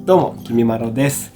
どうも、きみまろです。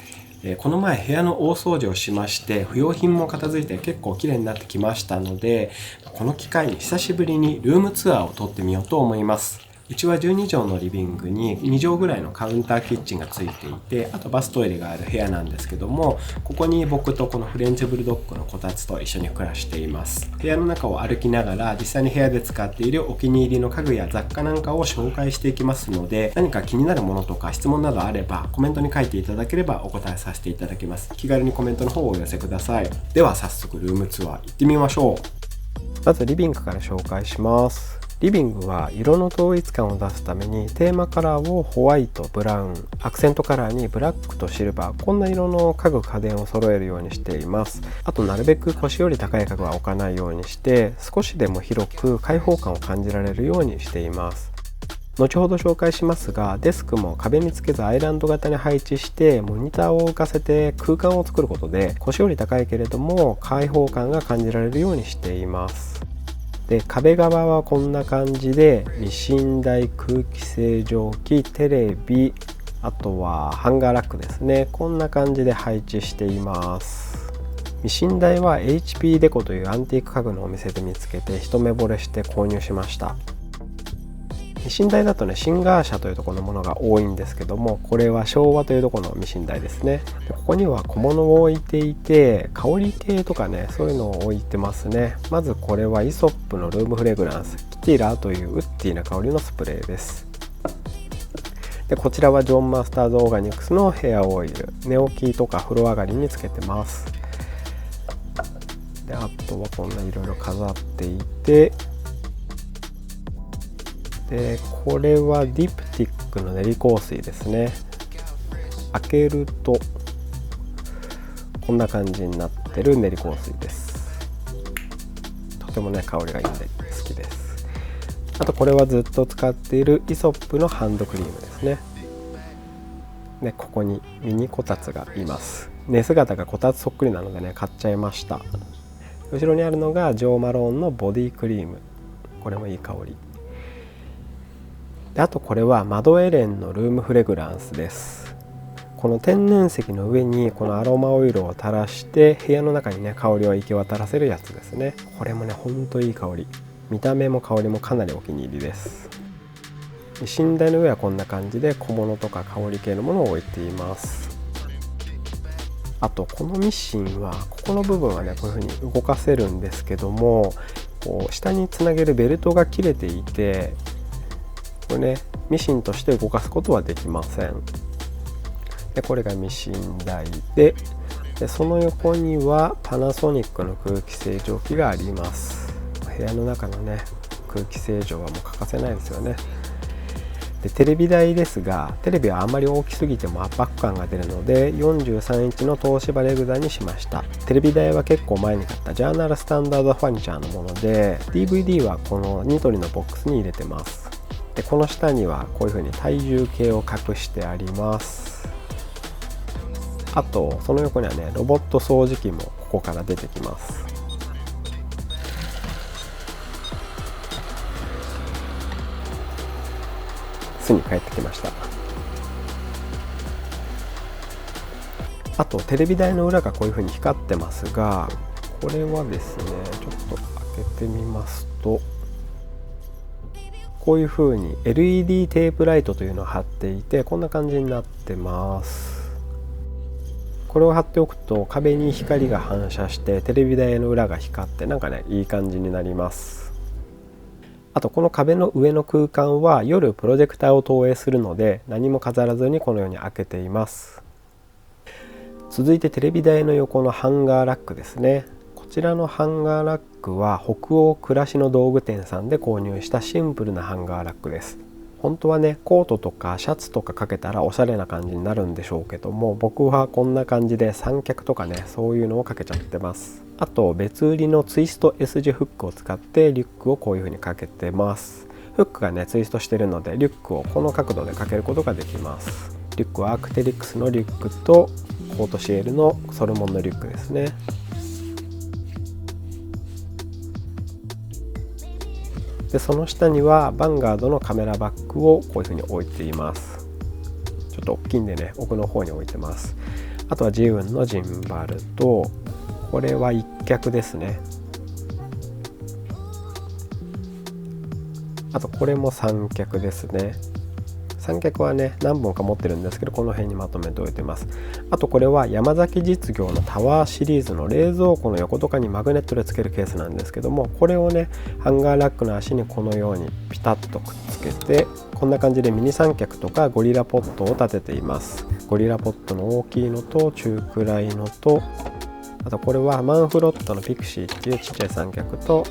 この前部屋の大掃除をしまして、不要品も片付いて結構綺麗になってきましたので、この機会に久しぶりにルームツアーを撮ってみようと思います。うちは12畳のリビングに2畳ぐらいのカウンターキッチンがついていて、あとバストイレがある部屋なんですけども、ここに僕とこのフレンチブルドッグのこたつと一緒に暮らしています。部屋の中を歩きながら実際に部屋で使っているお気に入りの家具や雑貨なんかを紹介していきますので、何か気になるものとか質問などあればコメントに書いていただければお答えさせていただきます。気軽にコメントの方をお寄せください。では早速ルームツアー行ってみましょう。まずリビングから紹介します。リビングは色の統一感を出すためにテーマカラーをホワイト、ブラウン、アクセントカラーにブラックとシルバー、こんな色の家具家電を揃えるようにしています。あとなるべく腰より高い家具は置かないようにして、少しでも広く開放感を感じられるようにしています。後ほど紹介しますが、デスクも壁につけずアイランド型に配置してモニターを浮かせて空間を作ることで、腰より高いけれども開放感が感じられるようにしています。で、壁側はこんな感じでミシン台、空気清浄機、テレビ、あとはハンガーラックですね、こんな感じで配置しています。ミシン台は HP デコというアンティーク家具のお店で見つけて一目惚れして購入しました。ミシン台だとね、シンガー社というところのものが多いんですけども、これは昭和というところのミシン台ですね。で、ここには小物を置いていて、香り系とかね、そういうのを置いてますね。まずこれはイソップのルームフレグランス、キティラというウッディな香りのスプレーです。で、こちらはジョンマスターズオーガニクスのヘアオイル、寝起きとか風呂上がりにつけてます。で、あとはこんないろいろ飾っていて、で、これはディプティックの練り香水ですね。開けるとこんな感じになってる練り香水です。とてもね、香りがいいんで好きです。あとこれはずっと使っているイソップのハンドクリームですね。で、ここにミニこたつがいます。寝姿がこたつそっくりなのでね、買っちゃいました。後ろにあるのがジョー・マローンのボディクリーム、これもいい香りで、あとこれはマドエレンのルームフレグランスです。この天然石の上にこのアロマオイルを垂らして部屋の中にね、香りを行き渡らせるやつですね。これもね、ほんといい香り、見た目も香りもかなりお気に入りです。ミシン台の上はこんな感じで小物とか香り系のものを置いています。あとこのミシンはここの部分はね、こういう風に動かせるんですけども、こう下につなげるベルトが切れていて、これね、ミシンとして動かすことはできません。で、これがミシン台で、その横にはパナソニックの空気清浄機があります。部屋の中のね、空気清浄はもう欠かせないですよね。で、テレビ台ですが、テレビはあんまり大きすぎても圧迫感が出るので43インチの東芝レグザにしました。テレビ台は結構前に買ったジャーナルスタンダードファニチャーのもので、 DVD はこのニトリのボックスに入れてます。で、この下にはこういう風に体重計を隠してあります。あとその横にはね、ロボット掃除機もここから出てきます。巣に帰ってきました。あとテレビ台の裏がこういう風に光ってますが、これはですね、ちょっと開けてみますと、こういう風に LED テープライトというのを貼っていて、こんな感じになってます。これを貼っておくと壁に光が反射してテレビ台の裏が光って、なんかね、いい感じになります。あとこの壁の上の空間は夜プロジェクターを投影するので、何も飾らずにこのように開けています。続いてテレビ台の横のハンガーラックですね。こちらのハンガーラックは北欧暮らしの道具店さんで購入したシンプルなハンガーラックです。本当はね、コートとかシャツとかかけたらおしゃれな感じになるんでしょうけども、僕はこんな感じで三脚とかね、そういうのをかけちゃってます。あと別売りのツイスト S 字フックを使ってリュックをこういう風にかけてます。フックがね、ツイストしてるのでリュックをこの角度でかけることができます。リュックはアークテリックスのリュックとコートシエルのソルモンのリュックですね。で、その下にはヴァンガードのカメラバッグをこういう風に置いています。ちょょっと大きいんでね、奥の方に置いてます。あとはジウンのジンバルと、これは一脚ですね。あとこれも三脚ですね。三脚はね何本か持ってるんですけど、この辺にまとめておいてます。あとこれは山崎実業のタワーシリーズの冷蔵庫の横とかにマグネットでつけるケースなんですけども、これをねハンガーラックの足にこのようにピタッとくっつけて、こんな感じでミニ三脚とかゴリラポットを立てています。ゴリラポットの大きいのと中くらいのと、あとこれはマンフロットのピクシーっていうちっちゃい三脚と、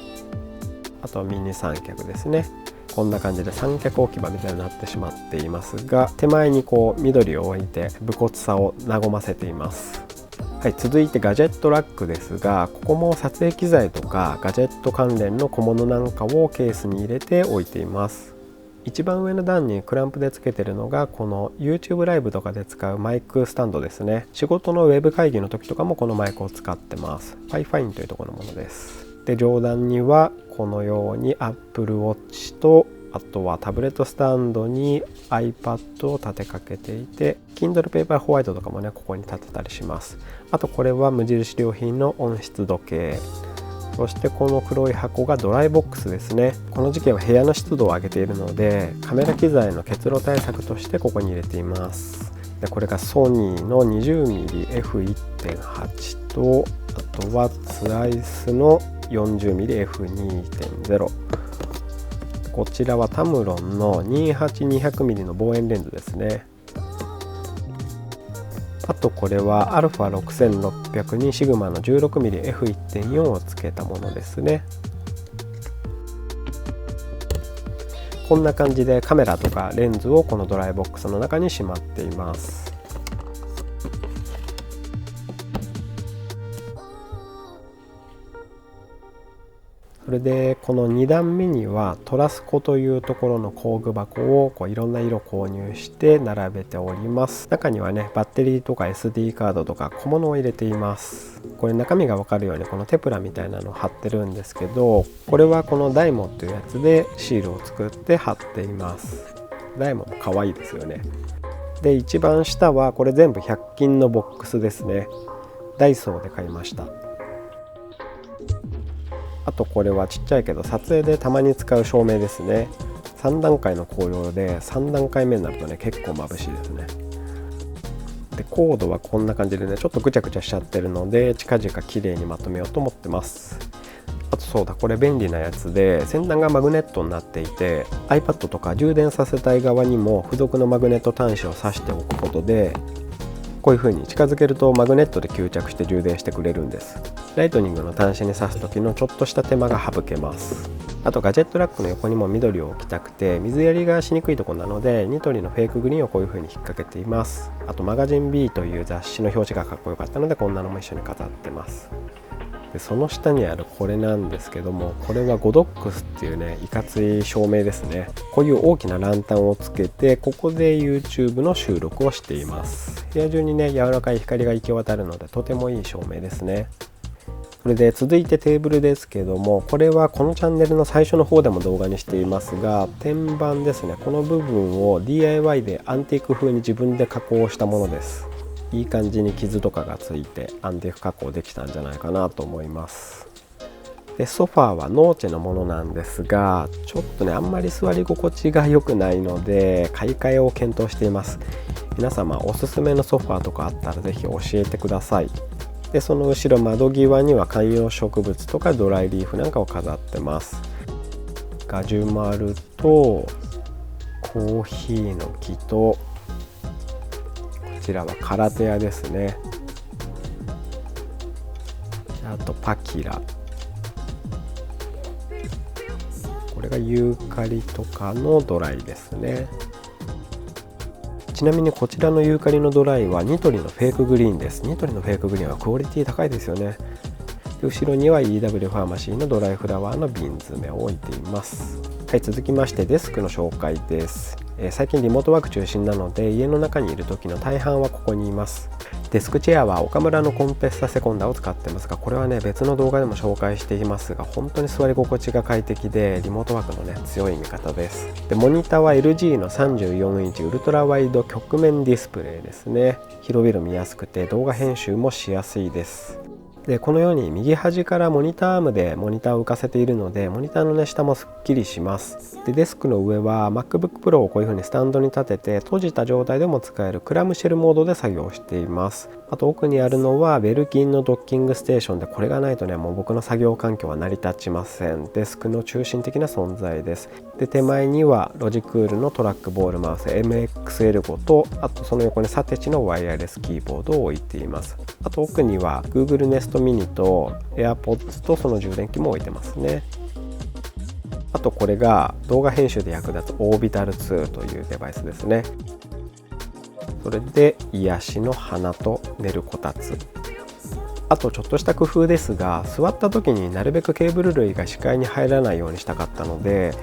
あとミニ三脚ですね。こんな感じで三脚置き場みたいになってしまっていますが、手前にこう緑を置いて武骨さを和ませています。はい、続いてガジェットラックですが、ここも撮影機材とかガジェット関連の小物なんかをケースに入れて置いています。一番上の段にクランプでつけてるのがこの YouTube ライブとかで使うマイクスタンドですね。仕事のウェブ会議の時とかもこのマイクを使ってます。Pi-Fine というところのものです。で、上段にはこのように Apple Watch と、あとはタブレットスタンドに iPad を立てかけていて、 Kindle Paperwhite とかもねここに立てたりします。あとこれは無印良品の温湿度計、そしてこの黒い箱がドライボックスですね。この時期は部屋の湿度を上げているので、カメラ機材の結露対策としてここに入れています。で、これがソニーの 20mmF1.8 と、あとはツアイスの 40mmF2.0、 こちらはタムロンの 28200mm の望遠レンズですね。あとこれは α6600 にシグマの 16mmF1.4 をつけたものですね。こんな感じでカメラとかレンズをこのドライボックスの中にしまっています。それでこの2段目にはトラスコというところの工具箱をいろんな色購入して並べております。中にはねバッテリーとか SD カードとか小物を入れています。これ中身が分かるようにこのテプラみたいなのを貼ってるんですけど、これはこのダイモというやつでシールを作って貼っています。ダイモも可愛いですよね。で、一番下はこれ全部100均のボックスですね。ダイソーで買いました。あとこれはちっちゃいけど撮影でたまに使う照明ですね。3段階の光量で3段階目になるとね結構眩しいですね。で、コードはこんな感じでねちょっとぐちゃぐちゃしちゃってるので近々綺麗にまとめようと思ってます。あとそうだ、これ便利なやつで先端がマグネットになっていて iPad とか充電させたい側にも付属のマグネット端子を挿しておくことで、こういう風に近づけるとマグネットで吸着して充電してくれるんです。ライトニングの端子に挿す時のちょっとした手間が省けます。あとガジェットラックの横にも緑を置きたくて水やりがしにくいところなのでニトリのフェイクグリーンをこういう風に引っ掛けています。あとマガジン B という雑誌の表紙がかっこよかったのでこんなのも一緒に飾ってます。で、その下にあるこれなんですけども、これはゴドックスっていうねいかつい照明ですね。こういう大きなランタンをつけてここで YouTube の収録をしています。部屋中にね柔らかい光が行き渡るのでとてもいい照明ですね。それで続いてテーブルですけども、これはこのチャンネルの最初の方でも動画にしていますが、天板ですね、この部分を DIY でアンティーク風に自分で加工したものです。いい感じに傷とかがついてアンティーク加工できたんじゃないかなと思います。で、ソファーはノーチェのものなんですが、ちょっとねあんまり座り心地が良くないので買い替えを検討しています。皆様おすすめのソファーとかあったらぜひ教えてください。で、その後ろ窓際には観葉植物とかドライリーフなんかを飾ってます。ガジュマルとコーヒーの木と、こちらはカラテアですね。あとパキラ、これがユーカリとかのドライですね。ちなみにこちらのユーカリのドライはニトリのフェイクグリーンです。ニトリのフェイクグリーンはクオリティ高いですよね。で、後ろには EW ファーマシーのドライフラワーの瓶詰めを置いています。はい、続きましてデスクの紹介です。最近リモートワーク中心なので家の中にいる時の大半はここにいます。デスクチェアは岡村のコンペッサセコンダを使ってますが、これはね別の動画でも紹介していますが、本当に座り心地が快適でリモートワークのね強い味方です。でモニターは LG の34インチウルトラワイド曲面ディスプレイですね。広々見やすくて動画編集もしやすいです。でこのように右端からモニターアームでモニターを浮かせているので、モニターの、ね、下もすっきりします。でデスクの上は MacBook Pro をこういう風にスタンドに立てて閉じた状態でも使えるクラムシェルモードで作業しています。あと奥にあるのはベルキンのドッキングステーションで、これがないとねもう僕の作業環境は成り立ちません。デスクの中心的な存在です。で手前にはロジクールのトラックボールマウス MXL5 と、あとその横にサテチのワイヤレスキーボードを置いています。あと奥には Google Nest Mini と AirPods とその充電器も置いてますね。あとこれが動画編集で役立つ Orbital2 というデバイスですね。それで癒しの花と寝るこたつ。あとちょっとした工夫ですが、座った時になるべくケーブル類が視界に入らないようにしたかったので、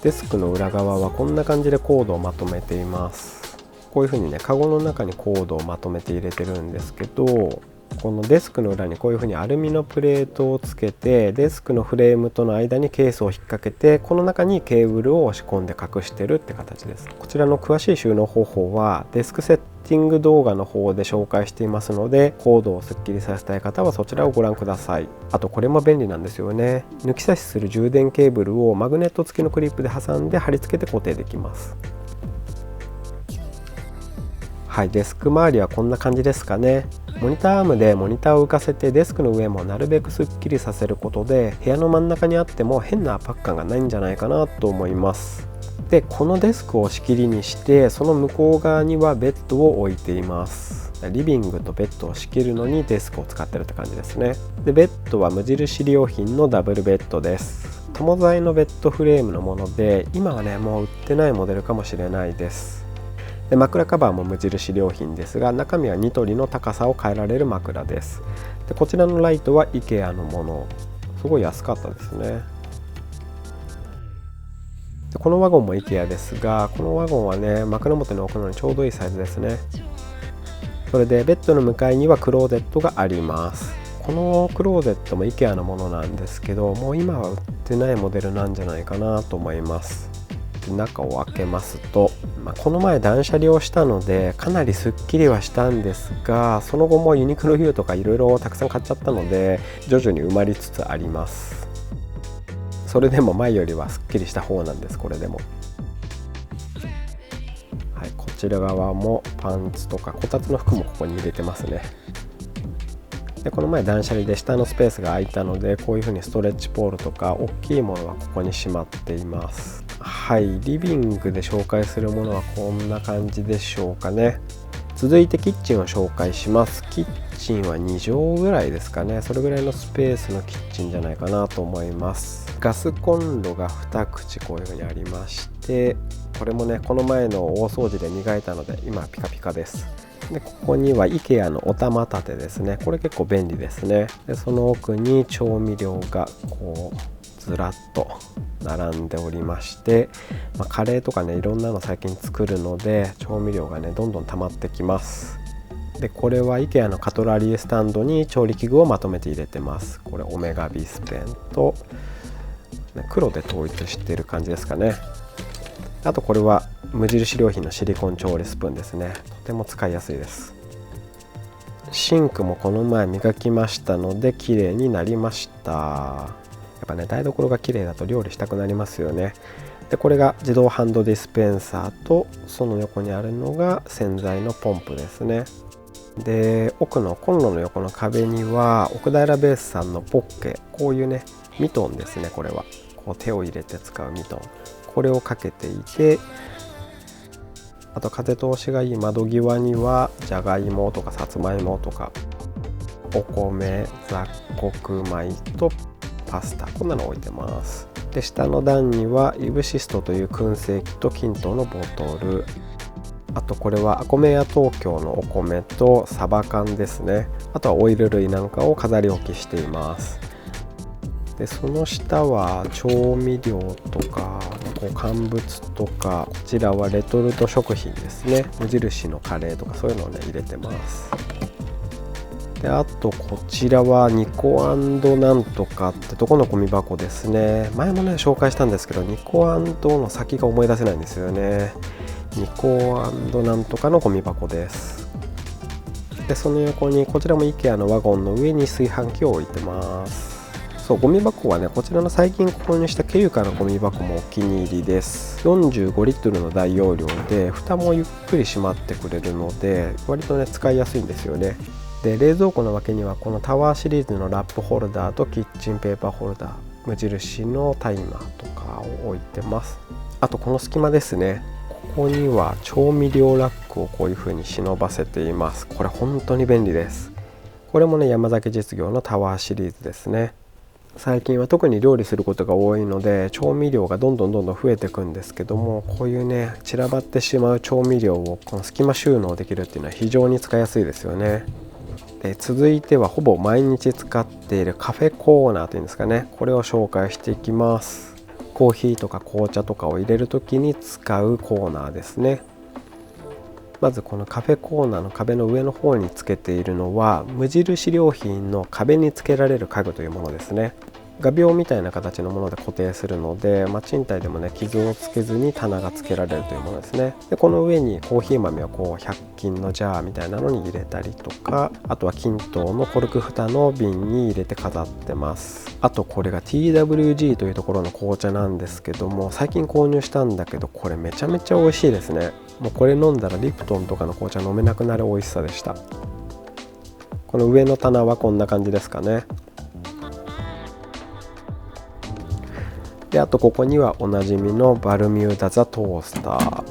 デスクの裏側はこんな感じでコードをまとめています。こういう風にねカゴの中にコードをまとめて入れてるんですけど、このデスクの裏にこういう風にアルミのプレートをつけて、デスクのフレームとの間にケースを引っ掛けて、この中にケーブルを押し込んで隠してるって形です。こちらの詳しい収納方法はデスクセッティング動画の方で紹介していますので、コードをスッキリさせたい方はそちらをご覧ください。あとこれも便利なんですよね。抜き差しする充電ケーブルをマグネット付きのクリップで挟んで貼り付けて固定できます。はい、デスク周りはこんな感じですかね。モニターアームでモニターを浮かせてデスクの上もなるべくすっきりさせることで、部屋の真ん中にあっても変な圧迫感がないんじゃないかなと思います。でこのデスクを仕切りにして、その向こう側にはベッドを置いています。リビングとベッドを仕切るのにデスクを使ってるって感じですね。でベッドは無印良品のダブルベッドです。友材のベッドフレームのもので、今はねもう売ってないモデルかもしれないです。で枕カバーも無印良品ですが、中身はニトリの高さを変えられる枕です。でこちらのライトは IKEA のもの、すごい安かったですね。でこのワゴンも IKEA ですが、このワゴンはね枕元に置くのにちょうどいいサイズですね。それでベッドの向かいにはクローゼットがあります。このクローゼットも IKEA のものなんですけど、もう今は売ってないモデルなんじゃないかなと思います。中を開けますと、この前断捨離をしたのでかなりすっきりはしたんですが、その後もユニクロ U とかいろいろたくさん買っちゃったので徐々に埋まりつつあります。それでも前よりはすっきりした方なんです。これでも、はい、こちら側もパンツとかこたつの服もここに入れてますね。でこの前断捨離で下のスペースが空いたので、こういう風にストレッチポールとか大きいものはここにしまっています。はい、リビングで紹介するものはこんな感じでしょうかね。続いてキッチンを紹介します。キッチンは2畳ぐらいですかね。それぐらいのスペースのキッチンじゃないかなと思います。ガスコンロが2口こういう風にありまして、これもねこの前の大掃除で磨いたので今ピカピカです。でここには IKEA のお玉立てですね。これ結構便利ですね。でその奥に調味料がこうずらっと並んでおりまして、カレーとかねいろんなの最近作るので調味料がねどんどん溜まってきます。でこれは IKEA のカトラリースタンドに調理器具をまとめて入れてます。これオメガビスペンと黒で統一している感じですかね。あとこれは無印良品のシリコン調理スプーンですね。とても使いやすいです。シンクもこの前磨きましたので綺麗になりました。やっぱね台所が綺麗だと料理したくなりますよね。でこれが自動ハンドディスペンサーと、その横にあるのが洗剤のポンプですね。で奥のコンロの横の壁には奥平ベースさんのポッケ、こういうねミトンですね。これはこう手を入れて使うミトン、これをかけていて、あと風通しがいい窓際にはじゃがいもとかさつまいもとかお米、雑穀米とパスタ、こんなの置いてます。で下の段にはイブシストという燻製機と均等のボトル、あとこれはアコメヤ東京のお米とサバ缶ですね。あとはオイル類なんかを飾り置きしています。でその下は調味料とか乾物とか、こちらはレトルト食品ですね。無印のカレーとかそういうのをね入れてます。であとこちらはニコ&なんとかってとこのゴミ箱ですね。前もね紹介したんですけど、ニコ&の先が思い出せないんですよね。ニコ&なんとかのゴミ箱です。でその横にこちらも IKEA のワゴンの上に炊飯器を置いてます。そう、ゴミ箱はね、こちらの最近購入したケユカのゴミ箱もお気に入りです。45リットルの大容量で蓋もゆっくり閉まってくれるので割とね使いやすいんですよね。で冷蔵庫の脇にはこのタワーシリーズのラップホルダーとキッチンペーパーホルダー、無印のタイマーとかを置いてます。あとこの隙間ですね、ここには調味料ラックをこういう風に忍ばせています。これ本当に便利です。これもね山崎実業のタワーシリーズですね。最近は特に料理することが多いので調味料がどんどん増えていくんですけども、こういうね散らばってしまう調味料をこの隙間収納できるっていうのは非常に使いやすいですよね。で続いてはほぼ毎日使っているカフェコーナーというんですかね、これを紹介していきます。コーヒーとか紅茶とかを入れるときに使うコーナーですね。まずこのカフェコーナーの壁の上の方につけているのは無印良品の壁につけられる家具というものですね。画鋲みたいな形のもので固定するので、賃貸でもね傷をつけずに棚がつけられるというものですね。でこの上にコーヒー豆をこう100均のジャーみたいなのに入れたりとか、あとは均等のコルク蓋の瓶に入れて飾ってます。あとこれが TWG というところの紅茶なんですけども、最近購入したんだけどこれめちゃめちゃ美味しいですね。もうこれ飲んだらリプトンとかの紅茶飲めなくなる美味しさでした。この上の棚はこんな感じですかね。であとここにはおなじみのバルミューダザトースター、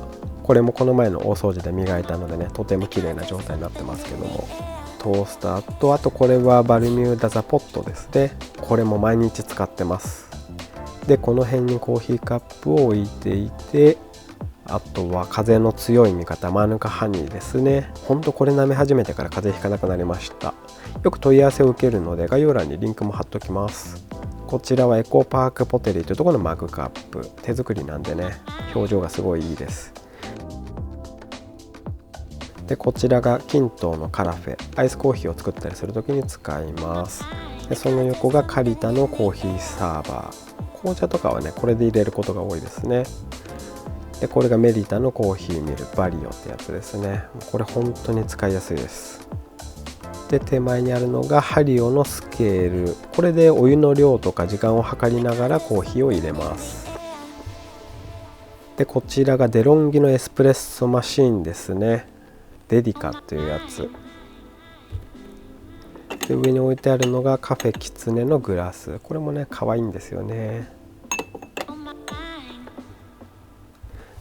これもこの前の大掃除で磨いたのでねとても綺麗な状態になってますけども、トースターとあとこれはバルミューダザポットですね。これも毎日使ってます。でこの辺にコーヒーカップを置いていて、あとは風の強い味方マヌカハニーですね。ほんとこれ舐め始めてから風邪ひかなくなりました。よく問い合わせを受けるので概要欄にリンクも貼っときます。こちらはエコパークポテリーというところのマグカップ、手作りなんでね表情がすごいいいです。でこちらがキントーのカラフェ、アイスコーヒーを作ったりするときに使います。でその横がカリタのコーヒーサーバー、紅茶とかはねこれで入れることが多いですね。でこれがメリタのコーヒーミルバリオってやつですね。これ本当に使いやすいです。で手前にあるのがハリオのスケール、これでお湯の量とか時間を計りながらコーヒーを入れます。でこちらがデロンギのエスプレッソマシンですね。デディカっていうやつで、上に置いてあるのがカフェキツネのグラス、これもね可愛いんですよね。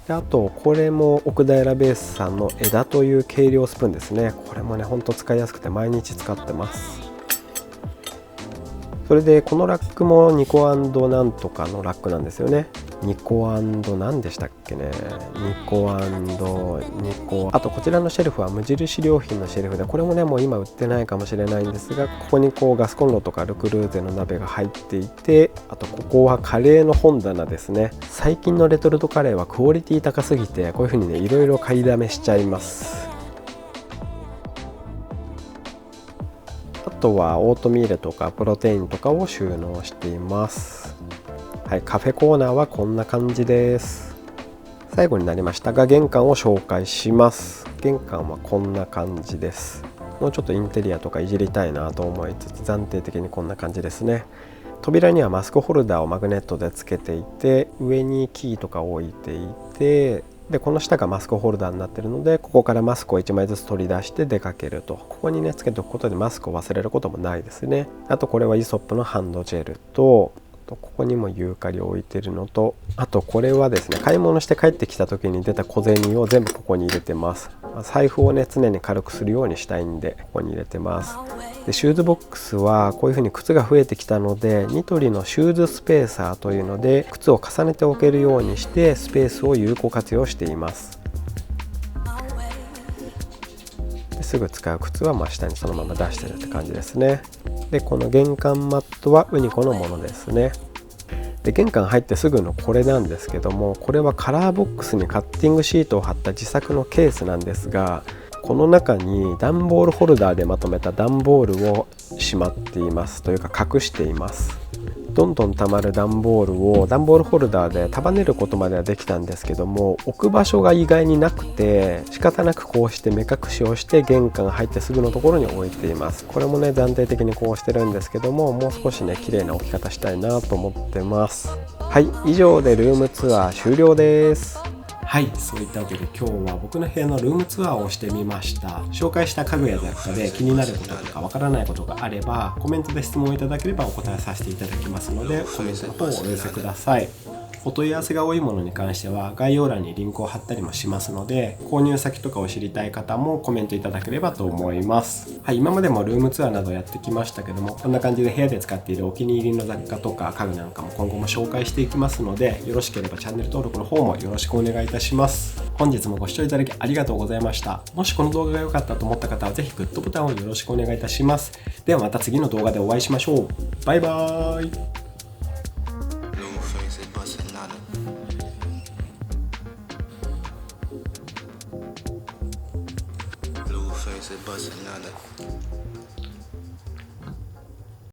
であとこれも奥平ベースさんの枝という計量スプーンですね。これもねほんと使いやすくて毎日使ってます。それでこのラックもニコ&なんとかのラックなんですよね。ニコ&何でしたっけね、ニコあとこちらのシェルフは無印良品のシェルフで、これもねもう今売ってないかもしれないんですが、ここにこうガスコンロとかルクルーゼの鍋が入っていて、あとここはカレーの本棚ですね。最近のレトルトカレーはクオリティ高すぎてこういう風にねいろいろ買いだめしちゃいます。あとはオートミールとかプロテインとかを収納しています。はい、カフェコーナーはこんな感じです。最後になりましたが玄関を紹介します。玄関はこんな感じです。もうちょっとインテリアとかいじりたいなと思いつつ暫定的にこんな感じですね。扉にはマスクホルダーをマグネットでつけていて、上にキーとかを置いていて、でこの下がマスクホルダーになっているので、ここからマスクを1枚ずつ取り出して出かけると、ここにねつけておくことでマスクを忘れることもないですね。あとこれはイソップのハンドジェルと、ここにもユーカリを置いているのと、あとこれはですね買い物して帰ってきた時に出た小銭を全部ここに入れてます。財布をね常に軽くするようにしたいんでここに入れてます。でシューズボックスはこういう風に靴が増えてきたので、ニトリのシューズスペーサーというので靴を重ねておけるようにしてスペースを有効活用しています。ですぐ使う靴は真下にそのまま出してるって感じですね。でこの玄関マットはウニコのものですね。で玄関入ってすぐのこれなんですけども、これはカラーボックスにカッティングシートを貼った自作のケースなんですが、この中に段ボールホルダーでまとめた段ボールをしまっていますというか隠しています。どんどん溜まる段ボールを段ボールホルダーで束ねることまではできたんですけども、置く場所が意外になくて、仕方なくこうして目隠しをして玄関入ってすぐのところに置いています。これもね暫定的にこうしてるんですけども、もう少しね綺麗な置き方したいなと思ってます。はい、以上でルームツアー終了です。はい、そういったわけで今日は僕の部屋のルームツアーをしてみました。紹介した家具や雑貨で気になることとかわからないことがあればコメントで質問いただければお答えさせていただきますので、コメントの方をお寄せください。お問い合わせが多いものに関しては概要欄にリンクを貼ったりもしますので、購入先とかを知りたい方もコメントいただければと思います。はい、今までもルームツアーなどやってきましたけども、こんな感じで部屋で使っているお気に入りの雑貨とか家具なんかも今後も紹介していきますので、よろしければチャンネル登録の方もよろしくお願いいたします。本日もご視聴いただきありがとうございました。もしこの動画が良かったと思った方はぜひグッドボタンをよろしくお願いいたします。ではまた次の動画でお会いしましょう。バイバーイ。Bustin' out of